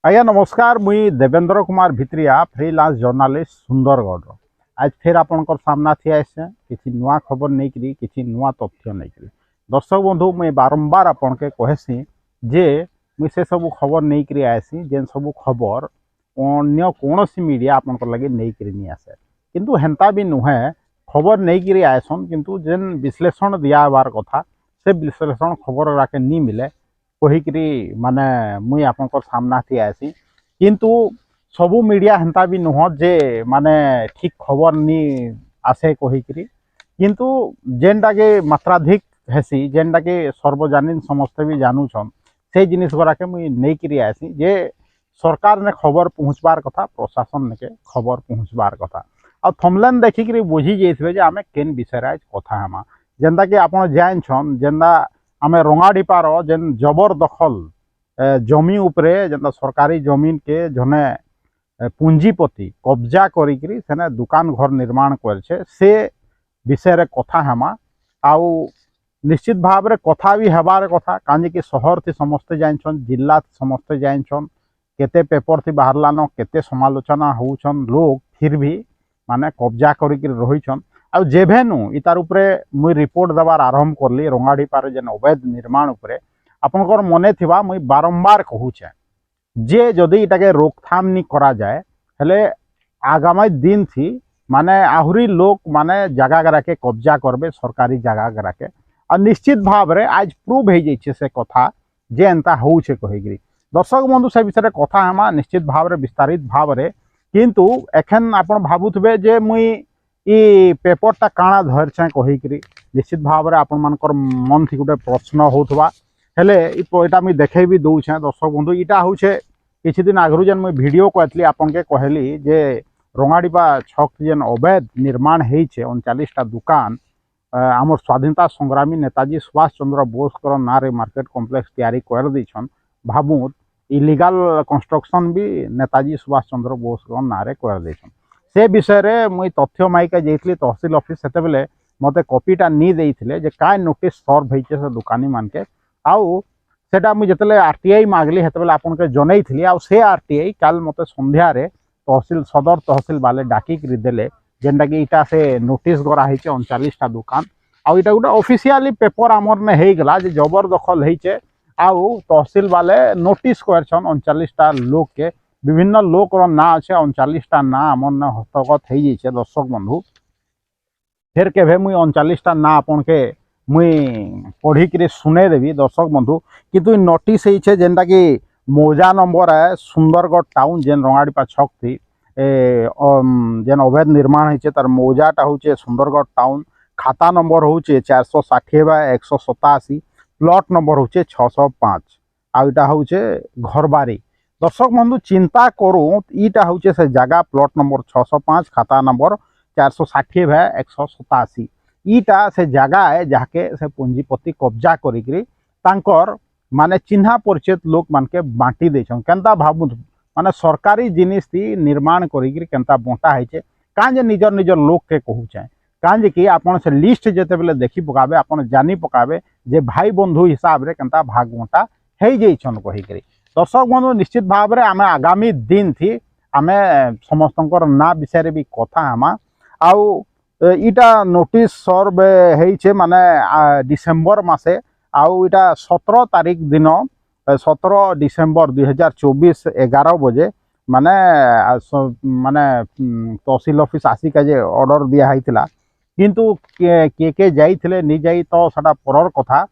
आज्ञा नमस्कार मुई देवेंद्र कुमार भित्रिया फ्रीलांस जर्नालीस्ट सुंदरगढ़ आज फिर आपंकर सामना थी आसे किसी नुआ खबर नहीं करी किसी नुआ तथ्य नहीं करी दर्शक बंधु मुई बारंबार आपन के कहसी जे मुई से सब खबर नहीं करी आसी जेन सब खबर अन्य कौन मीडिया आपन लगे नहीं करी नहीं आसे किंतु हेन्ता भी नुहे खबर नहीं करी आसन किंतु जेन विश्लेषण दियाबार कथा से विश्लेषण खबर राके नहीं मिले कहीकि माने मुई आपनकर सामना थी आसी किंतु सबू मीडिया हेन्ता भी नुह जे माने ठीक खबर नी आसे कहीकि किंतु जेनटा के मात्राधिक हेसी जेनटा के सर्वजनीन समस्ते भी जानूछन से जिनिस गुड़ाके मुई नहीं करी आसी जे सरकार ने खबर पहुँचबार कथा प्रशासन ने के खबर पहुँचबार कथा आ थमलेन देखिक बुझी जाइए जे आमे केन विषय आज कथा हेमा जेनता कि आपन जानछन जेनता आमे रंगाडीपार जेन जबरदखल जमी उपरे जेनता सरकारी जमीन के जने पुंजीपति कब्जा करिकरी सेने दुकान घर निर्माण करछे से विषय रे कथा हेमा आउ निश्चित भाव रे कथा भी हेबार कथा काजे कि शहर थी समस्ते जानछन जिला समस्ते जानछन केते पेपर थी बाहरलान केते समालोचना होउछन लोग फिर भी माने कब्जा करिकरी रहिछन आ जेभेनु इतार उपरे मुई रिपोर्ट देवार आरंभ करली रंगाडीपार जेन अवैध निर्माण उपरे आपनकर मने थिबा मुई बारंबार कहूचे जे जदि इटाके रोकथाम नी करा जाए हेले आगामी दिन थी माने आहुरी लोक माने जगह गराके कब्जा करबे सरकारी जगह गराके और निश्चित भाव रे आज प्रूव हो जाइए से कथा जे एंता होउछे कहिगिरी दर्शक बंधु से विषय कथा हेमा निश्चित भाव रे विस्तारित भाव रे किंतु एखन आपण भाबुथबे जे मुई ई पेपरटा काଣା धरछे कहिकरी निश्चित भाव रे आपण मानकर मन थी गोटे प्रश्न होथबा हेले इटा मुई देखै भी दउछे दर्शक बंधु इटा होउछे किछि दिन आगरु जेन मुई वीडियो कहतली आपन के कहली जे रंगाडीपा छक जेन अवैध निर्माण हेइछे 39टा दुकान आमर स्वाधीनता संग्रामी नेताजी सुभाष चंद्र बोस कर नारे मार्केट कॉम्प्लेक्स तैयारी कर दैछन भाबुत इलीगल कंस्ट्रक्शन भी नेताजी सुभाष चंद्र बोस कर नारे कर दैछन से विषय रे मुई तथ्य माइका जाइतली तहसील ऑफिस सेते बेले मते कॉपीटा नी देइथिले जे काय नोटिस सर्व होइछे से दुकानी मान के आउ सेटा मुई जतले आरटीआई मागली हेते बेले आपन के जनेइथिली आउ से आरटीआई काल मते संध्या रे तहसील सदर तहसील वाले डाकी करी देले जेनटा कि इटा से नोटिस गरा होइछे 39टा दुकान आउ इटा गोटे ऑफिशियली पेपर आमर ने हे गला जे जबरदखल होइछे आउ तहसील वाले नोटिस करछन 39टा लोग के विभिन्न लोक ना अच्छे 39टा ना आमर ने हस्तगत हो जाइए दर्शक बंधु फिर के मुई 39टा ना आपन के मुई पढ़ी शुणे देवी दर्शक बंधु किंतु नोटिस होइछे जेनटा कि मौजा नंबर है सुंदरगढ़ टाउन जेन रंगाडीपा छक थी जेन अवैध निर्माण होइछे तार मौजाटा होचे सुंदरगढ़ टाउन खाता नंबर होचे 460/187 प्लॉट नंबर होचे 605 आ इटा होचे घरबारी दर्शक बंधु चिंता करूँ ईटा हूँ से जगह प्लॉट नंबर 605 खाता नंबर 460/187 ईटा से जगह है जहाँके से पूंजीपति कब्जा करिकरी तांकर माने चिन्हा परिचित लोक मान के बांटी देछन केनता भाबु माने सरकारी जिनिस थी निर्माण करिकरी केनता बंटा होइछे काजे निजर निजर लोक के कहूचे काजे कि आपन से लिस्ट जेते बेले देखि पकाबे आपन जानी पकाबे जे भाई बंधु हिसाब रे केनता भाग बंटा हेइ जैछन कहिकरी दर्शक बंधु निश्चित भाव में आम आगामी दिन थी आम समस्त ना विषय भी कथा हेमा आउ इटा नोटिस सर्व होइछे माने डिसेम्बर मासे आउ इटा 17 तारीख दिन 17 डिसेम्बर 2024 11 बजे माने माने तहसील ऑफिस आसिका जे ऑर्डर दिया होइतिला किंतु के जाइथिले नि जाई तो सटा परर कथा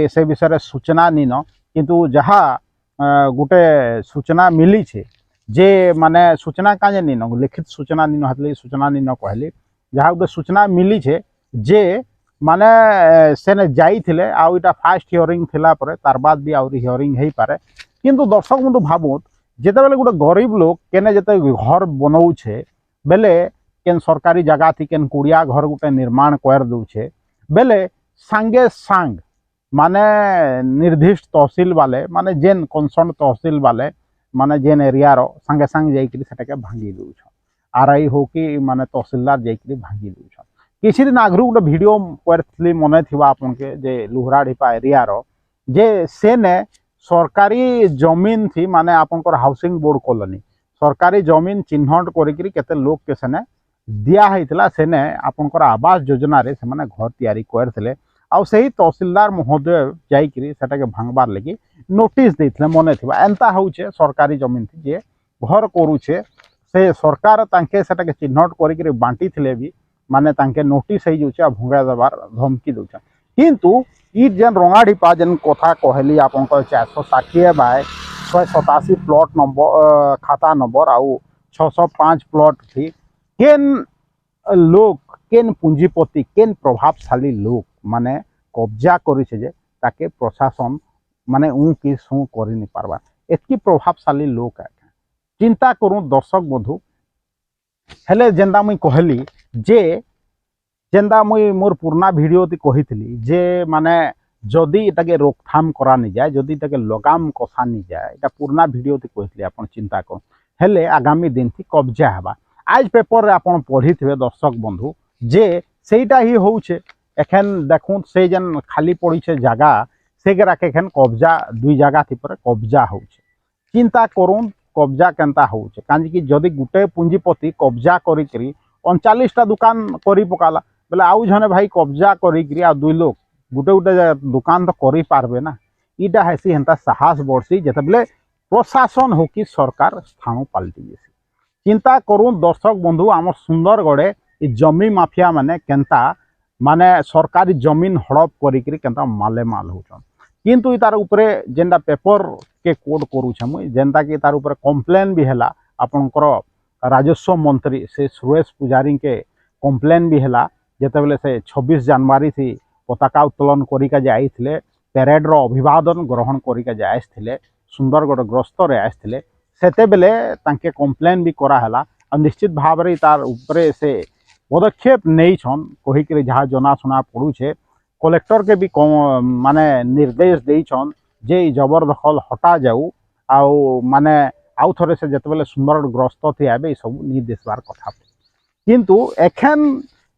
से विषय सूचना नीन किंतु जहाँ गोटे सूचना मिली छे जे माने सूचना काजे नीन लिखित सूचना नीन हातले सूचना नीन कहली जहाँ गोटे सूचना मिली छे जे माने सेने जाइथिले आ इटा फास्ट हियरिंग थिला परे तार बाद भी आउरी हियरिंग हेई पारे किंतु दर्शक बंधु भाबुत जेते बेले गोटे गरीब लोक केने जेते घर बनौछे बेले केन सरकारी जगह थी केन कुड़िया घर गोटे निर्माण कर दउछे बेले सांगे सांग माने निर्दिष्ट तहसील वाले माने जेन कंसर्न तहसील वाले माने जेन एरिया रो संगे संग जाइकरी सेटाके भांगी दउछन आरआई हो कि माने तहसीलदार जाइकरी भांगी दउछन किछि दिन आगरु गोटे वीडियो करथली मने थिबा आपन के जे लुहराडीपा एरिया रो जे सेने सरकारी जमीन थी माने आपनकर हाउसिंग बोर्ड कॉलोनी सरकारी जमीन चिन्हट करिकरी केते लोक के सेने दिया हैतला सेने आपनकर आवास योजना रे से माने घर तैयारी करथिले आउ सही तहसीलदार महोदय जाइकरी सेटा के भांगबार लगी नोटिस देथिले मने थिबा एंता होउछे सरकारी जमीन थी जे घर करूछे से सरकार तांके सेटा के चिन्हट करिकरी बांटी थिले भी माने तांके नोटिस है जोचे भंगा दबार धमकी दोछन किंतु ई जेन रंगाढ़ीपा जेन कथा कहली आपनकर 460 बाय 187 प्लॉट नंबर खाता नंबर आउ 605 प्लॉट थी केन लोक केन पुंजीपति केन प्रभावशाली लोक माने कब्जा करिছে जे ताके प्रशासन माने उ कि सु करि नि पारबा एतकी प्रभावशाली लोक है चिंता करूँ दर्शक बंधु हेले जेंदा मुई कहली जे जेंदा मुई मोर पुराना वीडियो ती कहितली जे माने जदि इटाके रोकथाम करा नि जाए जदि इटाके लगाम कसा नि जाए इटा पुराना वीडियो ती कहितली आपण चिंता कर हेले आगामी दिन थी कब्जा हबा आज पेपर रे आपण पढ़िथिबे दर्शक बंधु जे सेटा ही होउछे एखन देखूं से जेन खाली पड़ी छे जगह सेगरा के एखन कब्जा दुई जगह थी पर कब्जा होउछे चिंता करूँ कब्जा केनता होउछे कांजी कि जदि गुटे पुंजीपति कब्जा करिकरी 39टा दुकान करी पकाला बोले आउ जने भाई कब्जा करिकरी आ दुई लोग गुटे गुटे दुकान तो करी पारबे ना इटा हेसी हेंता साहस बढ़सी जेते बेले प्रशासन हो कि सरकार स्थान पलटि जेसी चिंता करूँ दर्शक बंधु आम सुंदरगढ़े जमी माफिया माने केनता माने सरकारी जमीन हड़प करिकरी केनता माले माल होचन किंतु तार उपरे जेंदा पेपर के कोड करूछे मुई जेंता कि तार उपरे कंप्लेन भी हैला आपनकर राजस्व मंत्री से सुरेश पुजारी के कंप्लेन भी हैला जेते बेले से 26 जनवरी थी पताका उत्तोलन करिका जे आइथिले पेरेड रो अभिवादन ग्रहण करिका जे आइथिले सुंदरगढ़ ग्रस्त रे आइथिले सेते बेले तांके कंप्लेन भी करा हैला और निश्चित भाव रे तार उपरे से पदक्षेप नहीं छन कहिकरी जहाँ जनाशुना पड़ुछे कलेक्टर के भी माने निर्देश देछन जे जबरदखल हटा जाऊ आउ माने आउ थरे से जतबेले सुंदरगढ़ ग्रस्त थी आबे सब निर्देशवार कथा किंतु एखन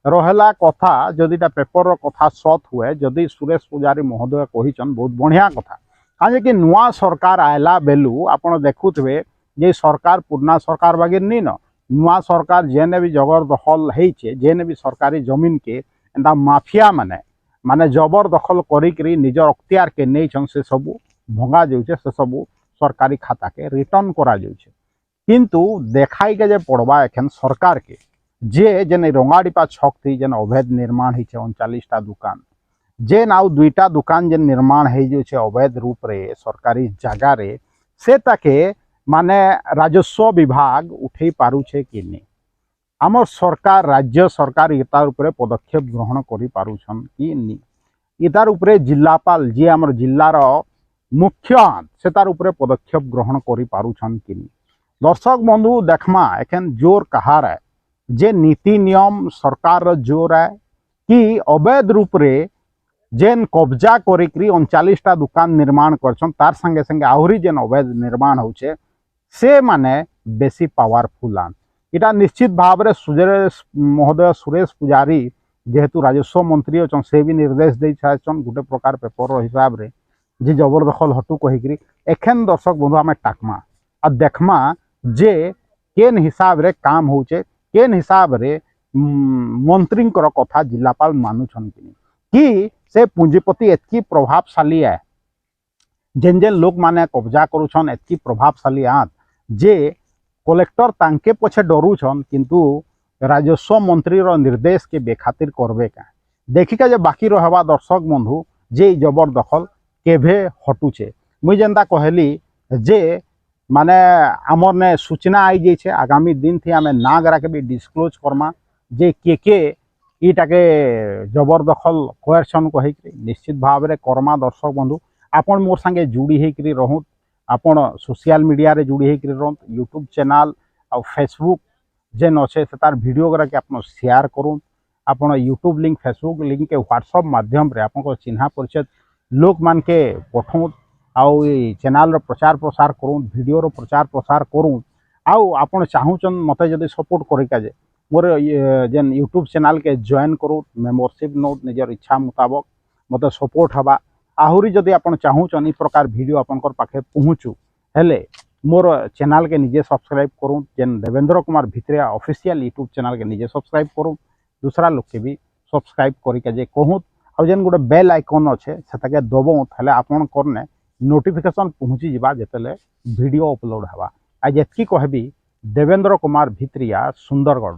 रहला कथा जदिटा पेपर कथा सत हुए जदि सुरेश पुजारी महोदय कहिछन बहुत बढ़िया कथा काजे कि नुआ सरकार आयला बेलू आपण देखुथबे जे सरकार पुरना सरकार बागे नी न नुआ सरकार जेने भी जबरदखल हेइछे जेने भी सरकारी जमीन के एंदा माफिया माने माने जबरदखल करिकरी निजर अख्तियार के नहीं छन से सब भंगा जाउछे से सब सरकारी खाता के रिटर्न करा जाउछे किंतु देखाई के जे पड़वा एखन सरकार के जे जेन रंगाड़ीपा छक थी जेन अवैध निर्माण होइछे 39टा दुकान जेन आउ 2टा दुकान जेन निर्माण है जाउछे अवैध रूप रे सरकारी जगह रे से ताके माने राजस्व विभाग उठे पारुछे कि नहीं आम सरकार राज्य सरकार इतार उपरे पदक्षेप ग्रहण करि पारुछन कि नहीं इतार उपरे जिलापाल जी आमर जिल्लार मुख्य से तार उपरे पदक्षेप ग्रहण करि पारुछन कि नहीं दर्शक बंधु देखमा एखन जोर कहार है जे नीति नियम सरकार जोर है कि अवैध रूप रे जेन कब्जा करिकरी 39टा दुकान निर्माण करछन तार संगे संगे आहुरी जेन अवैध निर्माण होछे से माने बेसी पावरफुल आन इटा निश्चित भाव रे सुरेश महोदय सुरेश पुजारी जेहेतु राजस्व मंत्री अच्छन से भी निर्देश दे छन गोटे प्रकार पेपर हिसाब रे जे जबरदखल हटू कहिकरी एखन दर्शक बंधु आमे टाकमा आ देखमा जे केन हिसाब रे काम होचे केन हिसाब रे मंत्री कथा जिलापाल मानुछन कि से पूंजीपति एतकी प्रभावशाली है जेन जेन लोक माने कब्जा करूछन एतकी प्रभावशाली आत जे कलेक्टर तांके पछे डरुछन किंतु राजस्व मंत्री रो निर्देश के बेखातिर करबे का देखिका जे बाकी रहबा दर्शक बंधु जे जबरदखल केभे हटुछे मुई जेंता कहली जे माने आमर ने सूचना आई जाइए आगामी दिन थी आमे ना गरा के भी डिस्क्लोज करमा जे के ईटाके जबरदखल कोएर्सन कहि निश्चित भाव रे करमा दर्शक बंधु आपण मोर संगे जुड़ी होकरी रहूँ आपण सोशल मीडिया रे जुड़ी होकरी रहूँ यूट्यूब चैनल आ फेसबुक जेन अच्छे से तार वीडियो के आप शेयर करूँ आपण यूट्यूब लिंक फेसबुक लिंक के व्हाट्सएप माध्यम रे आपण चिन्हा परिचय लोक मान के पठाऊँ आउ चैनल रो प्रचार प्रसार करूँ वीडियो रो प्रचार प्रसार करूँ आउ आपण चाहूचन मते जदि सपोर्ट करिका जे मोर जेन यूट्यूब चैनल के जॉइन करूँ मेंबरशिप नो निजर इच्छा मुताबक मते सपोर्ट हवा आहुरी जदि आपण चाहूछन ई प्रकार वीडियो आपनकर पाखे पहुँचू हेले मोर चैनल के निजे सब्सक्राइब करूँ जेन Devendra Kumar Bhitriya official YouTube channel के निजे सब्सक्राइब करूँ दूसरा लोग के भी सब्सक्राइब करके जे कहूँ आ जेन गोटे बेल आइकन अच्छे से दबो ताहले आपन करने नोटिफिकेशन पहुँची जा जिते वीडियो अपलोड हवा आज एतकी कहबी देवेंद्र कुमार भित्रिया सुंदरगढ़।